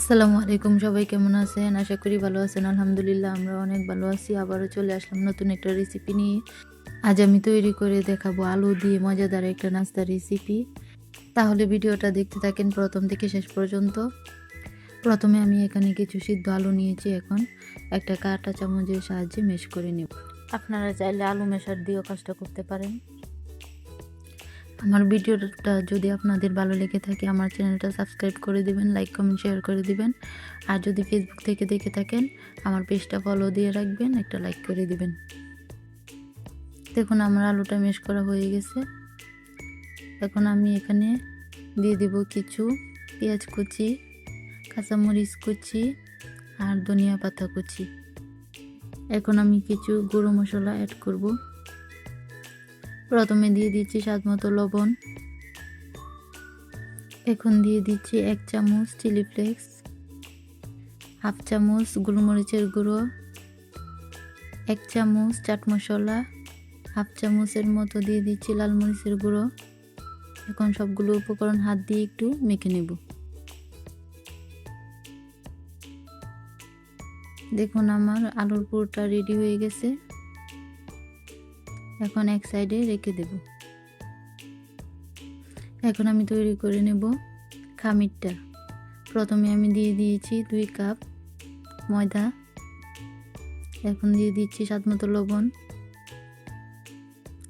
আসসালামু আলাইকুম, সবাই কেমন আছেন? আশা করি ভালো আছেন। আলহামদুলিল্লাহ আমরা অনেক ভালো আছি। আবারও চলে আসলাম নতুন একটা রেসিপি নিয়ে। আজ আমি তৈরি করে দেখাবো আলু দিয়ে মজাদার একটা নাস্তার রেসিপি। তাহলে ভিডিওটা দেখতে থাকেন প্রথম থেকে শেষ পর্যন্ত। প্রথমে আমি এখানে কিছু সিদ্ধ আলু নিয়েছি, এখন একটা কাঁটা চামচের সাহায্যে মেশ করে নেব। আপনারা চাইলে আলু মেশার দিয়েও কাজটা করতে পারেন। আমার ভিডিওটা যদি আপনাদের ভালো লেগে থাকে আমার চ্যানেলটা সাবস্ক্রাইব করে দিবেন, লাইক কমেন্ট শেয়ার করে দিবেন। আর যদি ফেসবুক থেকে দেখে থাকেন আমার পেজটা ফলো দিয়ে রাখবেন, একটা লাইক করে দিবেন। দেখুন আমার আলুটা মেশ করা হয়ে গেছে। এখন আমি এখানে দিয়ে দিব কিছু পেঁয়াজ কুচি, কাঁচামরিচ কুচি আর ধনিয়া পাতা কুচি। এখন আমি কিছু গুঁড়ো মশলা অ্যাড করব। প্রথমে দিয়ে দিচ্ছি স্বাদ মতো লবণ। এখন দিয়ে দিচ্ছি 1 চামচ চিলি ফ্লেক্স, হাফ চামচ গোলমরিচের গুঁড়ো, 1 চামচ চাট মশলা, হাফ চামচের মতো দিয়ে দিচ্ছি লাল মরিচের গুঁড়ো। এখন সবগুলো উপকরণ হাত দিয়ে একটু মেখে নেব। দেখুন আমার আলুর পুরটা রেডি হয়ে গেছে। এখন এক সাইডে রেখে দেব। এখন আমি তৈরি করে নেব খামিরটা। প্রথমে আমি দিয়ে দিয়েছি 2 কাপ ময়দা। এখন দিয়ে দিচ্ছি স্বাদ মতো লবণ।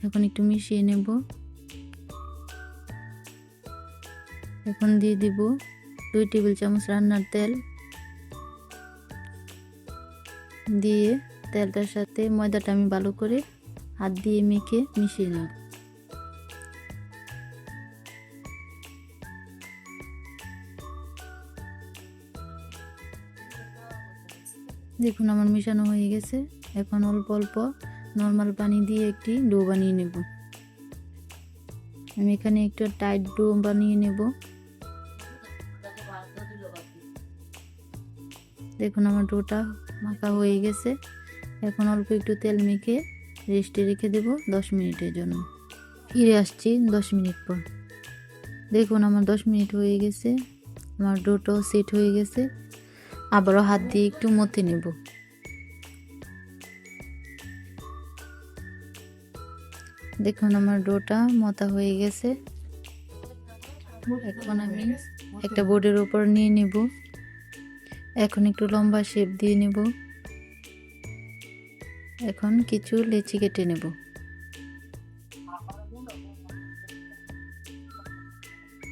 এখন একটু মিশিয়ে নেব। এখন দিয়ে দিব 2 টেবিল চামচ রান্নার তেল। দিয়ে তেলটার সাথে ময়দাটা আমি ভালো করে হাত দিয়ে মেখে মিশিয়ে নেব। দেখুন আমার মেশানো হয়ে গেছে। এখন অল্প অল্প নর্মাল পানি দিয়ে একটি ডো বানিয়ে নেব। আমি এখানে একটু টাইট ডো বানিয়ে নেব। দেখুন আমার ডোটা মাখা হয়ে গেছে। এখন অল্প একটু তেল মেখে রেস্টে রেখে দেব 10 মিনিটের জন্য। ফিরে আসছি 10 মিনিট পর। দেখুন আমার 10 মিনিট হয়ে গেছে, আমার ডোটাও সেট হয়ে গেছে। আবারও হাত দিয়ে একটু মথে নেব। দেখুন আমার ডোটা মথা হয়ে গেছে। এখন আমি একটা বোর্ডের উপর নিয়ে নেব। এখন একটু লম্বা শেপ দিয়ে নেব। এখন কিছু লেচি কেটে নেব।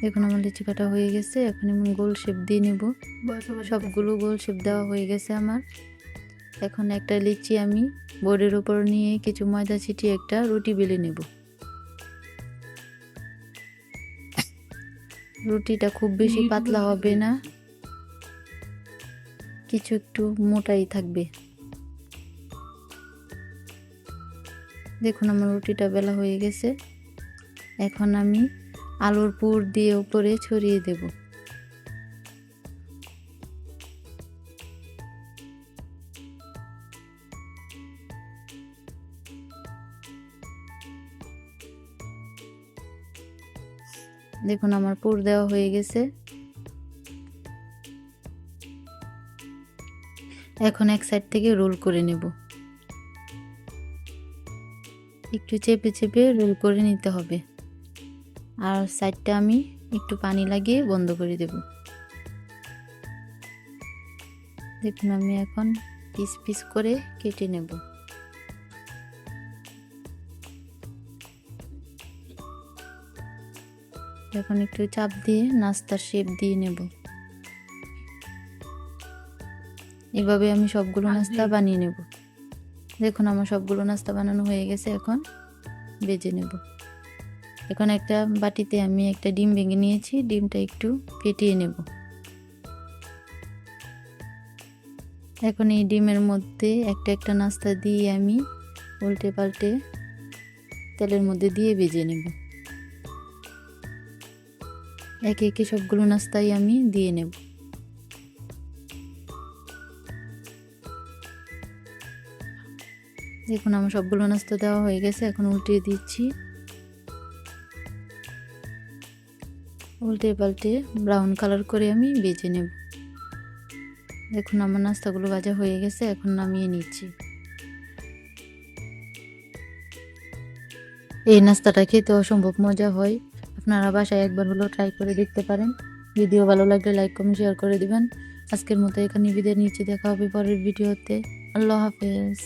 এখন আমার লিচি কাটা হয়ে গেছে। এখন আমি গোল শেপ দিয়ে নেব। সবগুলো গোল শেপ দেওয়া হয়ে গেছে আমার। এখন একটা লিচি আমি বোর্ডের উপর নিয়ে কিছু ময়দা ছিটিয়ে একটা রুটি বেলে নেব। রুটিটা খুব বেশি পাতলা হবে না, কিছু একটু মোটাই থাকবে। দেখুন আমার রুটিটা বেলা হয়ে গেছে। এখন আমি আলুর পুর দিয়ে উপরে ছড়িয়ে দেব। দেখুন আমার পুর দেওয়া হয়ে গেছে। এখন এক সাইড থেকে রোল করে নেব। একটু চেপে চেপে রোল করে নিতে হবে। আর সাইডটা আমি একটু পানি লাগিয়ে বন্ধ করে দেব। দেখুন আমি এখন পিস পিস করে কেটে নেব। এখন একটু চাপ দিয়ে নাস্তার শেপ দিয়ে নেব। এভাবে আমি সবগুলো নাস্তা বানিয়ে নেব। দেখুন আমার সবগুলো নাস্তা বানানো হয়ে গেছে। এখন ভেজে নেব। এখন একটা বাটিতে আমি একটা ডিম ভেঙে নিয়েছি, ডিমটা একটু ফেটিয়ে নেব। এখন এই ডিমের মধ্যে একটা একটা নাস্তা দিয়ে আমি উল্টে পাল্টে তেলের মধ্যে দিয়ে ভেজে নেব। একে একে সবগুলো নাস্তাই আমি দিয়ে নেব। দেখুন আমার সবগুলো নাস্তা দেওয়া হয়ে গেছে। এখন উল্টে দিচ্ছি। উল্টে পাল্টে ব্রাউন কালার করে আমি ভেজে নেব। দেখুন আমার নাস্তাগুলো ভাজা হয়ে গেছে, এখন নামিয়ে নিচ্ছি। এই নাস্তাটা খেতে অসম্ভব মজা হয়, আপনারা বাসায় একবার হলেও ট্রাই করে দেখতে পারেন। ভিডিও ভালো লাগলে লাইক কমেন্ট শেয়ার করে দিবেন। আজকের মতো এখানে বিদায় নিচ্ছি, দেখা হবে পরের ভিডিওতে। আল্লাহ হাফেজ।